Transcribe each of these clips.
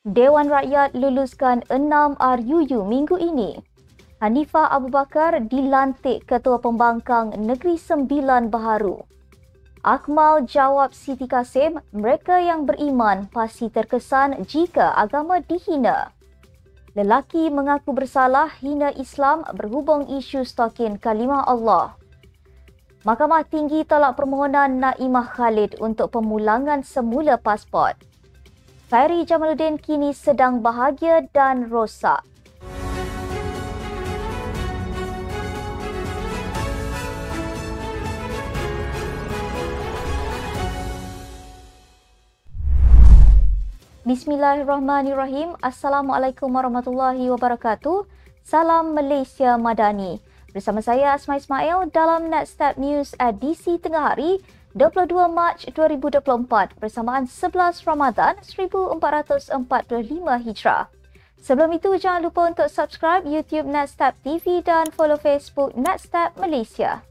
Dewan Rakyat luluskan 6 RUU minggu ini. Hanifah Abu Bakar dilantik Ketua Pembangkang Negeri Sembilan Baharu. Akmal jawab Siti Kasim, mereka yang beriman pasti terkesan jika agama dihina. Lelaki mengaku bersalah hina Islam berhubung isu stokin kalimah Allah. Mahkamah Tinggi tolak permohonan Naimah Khalid untuk pemulangan semula pasport. Khairi Jamaluddin kini sedang bahagia dan rosak. Bismillahirrahmanirrahim. Assalamualaikum warahmatullahi wabarakatuh. Salam Malaysia Madani. Bersama saya Asma Ismail dalam Netstep News edisi tengah hari 22 Mac 2024 bersamaan 11 Ramadan 1445 Hijrah. Sebelum itu jangan lupa untuk subscribe YouTube Netstep TV dan follow Facebook Netstep Malaysia.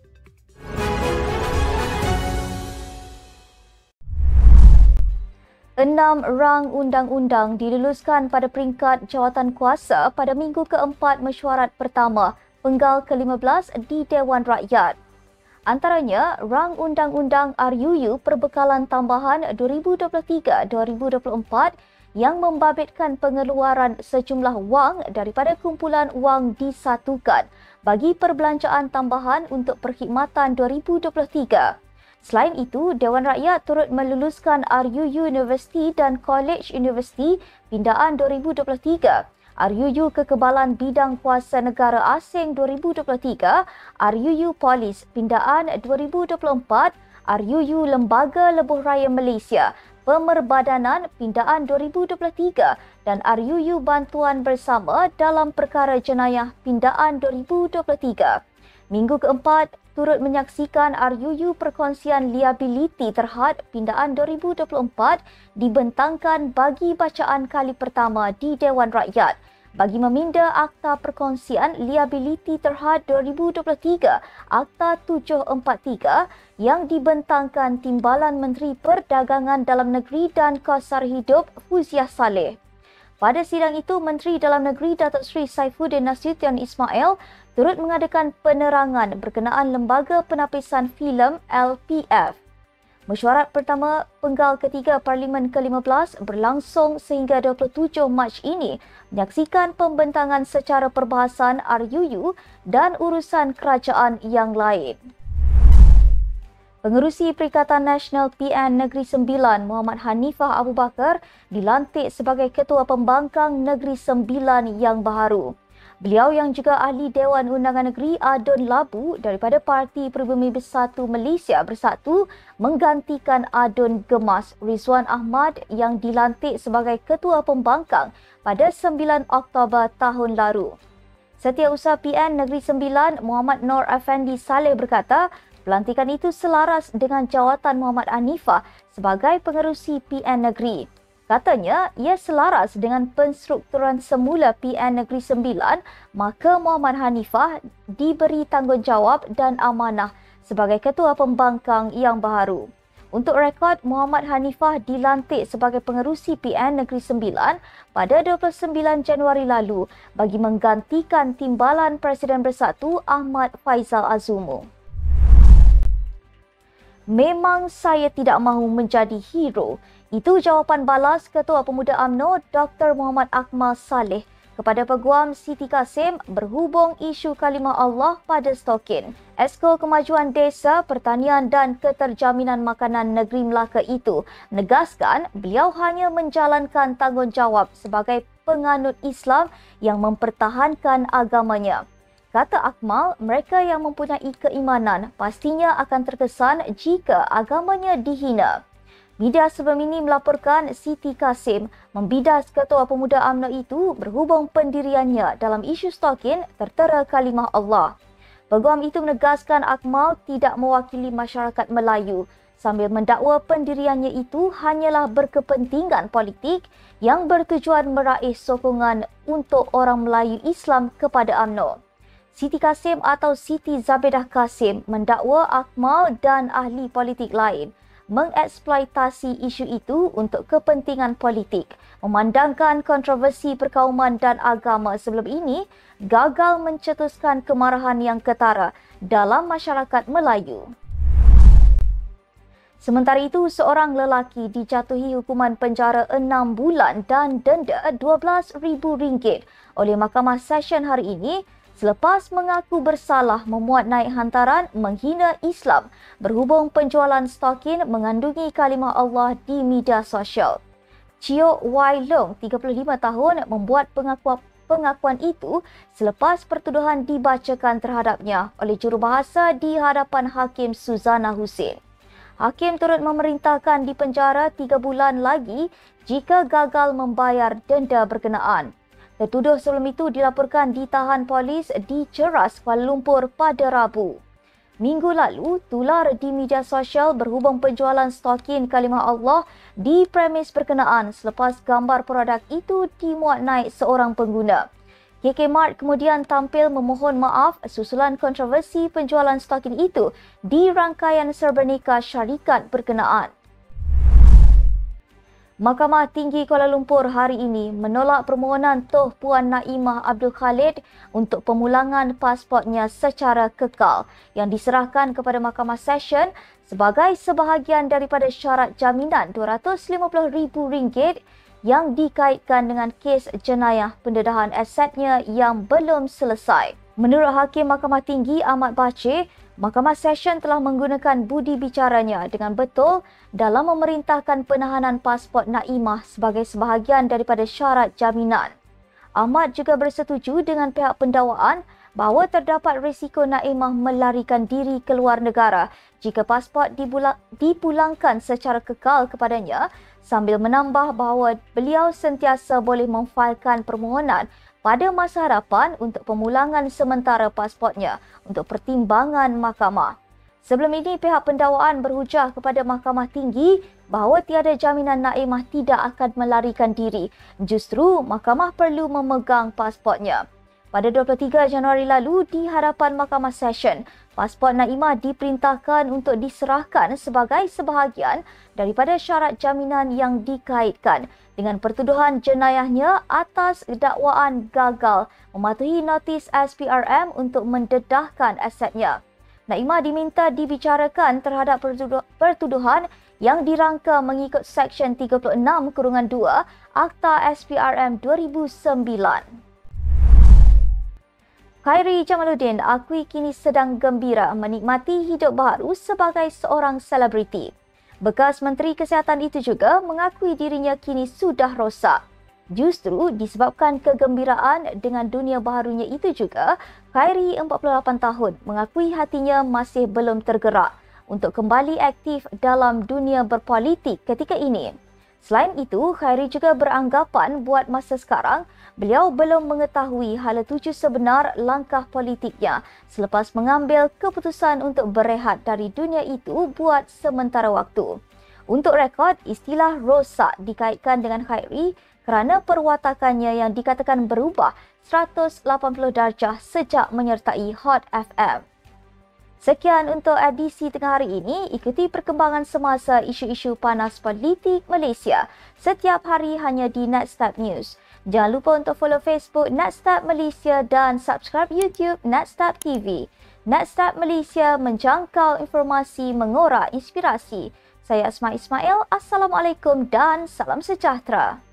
Enam rang undang-undang diluluskan pada peringkat jawatan kuasa pada minggu keempat mesyuarat pertama penggal ke-15 di Dewan Rakyat. Antaranya, rang undang-undang RUU Perbekalan Tambahan 2023-2024 yang membabitkan pengeluaran sejumlah wang daripada kumpulan wang disatukan bagi perbelanjaan tambahan untuk perkhidmatan 2023. Selain itu, Dewan Rakyat turut meluluskan RUU Universiti dan College Universiti Pindaan 2023, RUU Kekebalan Bidang Kuasa Negara Asing 2023, RUU Polis Pindaan 2024, RUU Lembaga Lebuh Raya Malaysia Pemerbadanan Pindaan 2023 dan RUU Bantuan Bersama dalam Perkara Jenayah Pindaan 2023. Minggu keempat turut menyaksikan RUU Perkongsian Liabiliti Terhad Pindaan 2024 dibentangkan bagi bacaan kali pertama di Dewan Rakyat bagi meminda Akta Perkongsian Liabiliti Terhad 2023 Akta 743 yang dibentangkan Timbalan Menteri Perdagangan Dalam Negeri dan Kos Sara Hidup Fuziah Saleh. Pada sidang itu, Menteri Dalam Negeri Datuk Seri Saifuddin Nasution Ismail turut mengadakan penerangan berkenaan Lembaga Penapisan Filem LPF. Mesyuarat pertama penggal ketiga Parlimen ke-15 berlangsung sehingga 27 Mac ini menyaksikan pembentangan secara perbahasan RUU dan urusan kerajaan yang lain. Pengerusi Perikatan Nasional PN Negeri Sembilan Muhammad Hanifah Abu Bakar dilantik sebagai Ketua Pembangkang Negeri Sembilan yang baharu. Beliau yang juga ahli Dewan Undangan Negeri Adun Labu daripada Parti Peribumi Bersatu Malaysia Bersatu menggantikan Adun Gemas Rizwan Ahmad yang dilantik sebagai Ketua Pembangkang pada 9 Oktober tahun lalu. Setiausaha PN Negeri Sembilan Muhammad Nur Effendi Saleh berkata, pelantikan itu selaras dengan jawatan Muhammad Hanifah sebagai pengerusi PN Negeri. Katanya, ia selaras dengan penstrukturan semula PN Negeri Sembilan, maka Muhammad Hanifah diberi tanggungjawab dan amanah sebagai Ketua Pembangkang yang baharu. Untuk rekod, Muhammad Hanifah dilantik sebagai pengerusi PN Negeri Sembilan pada 29 Januari lalu bagi menggantikan Timbalan Presiden Bersatu Ahmad Faizal Azumu. Memang saya tidak mahu menjadi hero. Itu jawapan balas Ketua Pemuda UMNO Dr. Muhammad Akmal Saleh kepada Peguam Siti Kasim berhubung isu kalimah Allah pada stokin. Esko Kemajuan Desa, Pertanian dan Keterjaminan Makanan Negeri Melaka itu menegaskan beliau hanya menjalankan tanggungjawab sebagai penganut Islam yang mempertahankan agamanya. Kata Akmal, mereka yang mempunyai keimanan pastinya akan terkesan jika agamanya dihina. Media sebelum ini melaporkan Siti Kasim membidas Ketua Pemuda UMNO itu berhubung pendiriannya dalam isu stokin tertera kalimah Allah. Peguam itu menegaskan Akmal tidak mewakili masyarakat Melayu sambil mendakwa pendiriannya itu hanyalah berkepentingan politik yang bertujuan meraih sokongan untuk orang Melayu Islam kepada UMNO. Siti Kasim atau Siti Zabedah Kasim mendakwa Akmal dan ahli politik lain mengeksploitasi isu itu untuk kepentingan politik memandangkan kontroversi perkauman dan agama sebelum ini gagal mencetuskan kemarahan yang ketara dalam masyarakat Melayu. Sementara itu, seorang lelaki dijatuhi hukuman penjara 6 bulan dan denda RM12,000 oleh Mahkamah Session hari ini selepas mengaku bersalah memuat naik hantaran menghina Islam berhubung penjualan stokin mengandungi kalimah Allah di media sosial. Chio Wai Long, 35 tahun, membuat pengakuan itu selepas pertuduhan dibacakan terhadapnya oleh jurubahasa di hadapan Hakim Suzana Hussein. Hakim turut memerintahkan dipenjara 3 bulan lagi jika gagal membayar denda berkenaan. Tertuduh sebelum itu dilaporkan ditahan polis di Ceras, Kuala Lumpur pada Rabu. Minggu lalu, tular di media sosial berhubung penjualan stokin kalimah Allah di premis berkenaan selepas gambar produk itu dimuat naik seorang pengguna. KK Mart kemudian tampil memohon maaf susulan kontroversi penjualan stokin itu di rangkaian serba nikah syarikat berkenaan. Mahkamah Tinggi Kuala Lumpur hari ini menolak permohonan Toh Puan Naimah Abdul Khalid untuk pemulangan pasportnya secara kekal yang diserahkan kepada Mahkamah Session sebagai sebahagian daripada syarat jaminan RM250,000 yang dikaitkan dengan kes jenayah pendedahan asetnya yang belum selesai. Menurut Hakim Mahkamah Tinggi Ahmad Bacir, Mahkamah Session telah menggunakan budi bicaranya dengan betul dalam memerintahkan penahanan pasport Naimah sebagai sebahagian daripada syarat jaminan. Ahmad juga bersetuju dengan pihak pendakwaan bahawa terdapat risiko Naimah melarikan diri ke luar negara jika pasport dipulangkan secara kekal kepadanya, sambil menambah bahawa beliau sentiasa boleh memfailkan permohonan pada masa hadapan untuk pemulangan sementara pasportnya untuk pertimbangan mahkamah. Sebelum ini, pihak pendakwaan berhujah kepada Mahkamah Tinggi bahawa tiada jaminan Naimah tidak akan melarikan diri. Justru, mahkamah perlu memegang pasportnya. Pada 23 Januari lalu, di hadapan Mahkamah Session, pasport Naimah diperintahkan untuk diserahkan sebagai sebahagian daripada syarat jaminan yang dikaitkan dengan pertuduhan jenayahnya atas dakwaan gagal mematuhi notis SPRM untuk mendedahkan asetnya. Naimah diminta dibicarakan terhadap pertuduhan yang dirangka mengikut Seksyen 36(2) Akta SPRM 2009. Khairi Jamaluddin akui kini sedang gembira menikmati hidup baru sebagai seorang selebriti. Bekas Menteri Kesihatan itu juga mengakui dirinya kini sudah rosak. Justru disebabkan kegembiraan dengan dunia baharunya itu juga, Khairi 48 tahun mengakui hatinya masih belum tergerak untuk kembali aktif dalam dunia berpolitik ketika ini. Selain itu, Khairi juga beranggapan buat masa sekarang, beliau belum mengetahui hala tuju sebenar langkah politiknya selepas mengambil keputusan untuk berehat dari dunia itu buat sementara waktu. Untuk rekod, istilah rosak dikaitkan dengan Khairi kerana perwatakannya yang dikatakan berubah 180 darjah sejak menyertai Hot FM. Sekian untuk edisi tengah hari ini. Ikuti perkembangan semasa isu-isu panas politik Malaysia setiap hari hanya di Netstab News. Jangan lupa untuk follow Facebook Netstab Malaysia dan subscribe YouTube Netstab TV. Netstab Malaysia menjangkau informasi mengorak inspirasi. Saya Asma Ismail. Assalamualaikum dan salam sejahtera.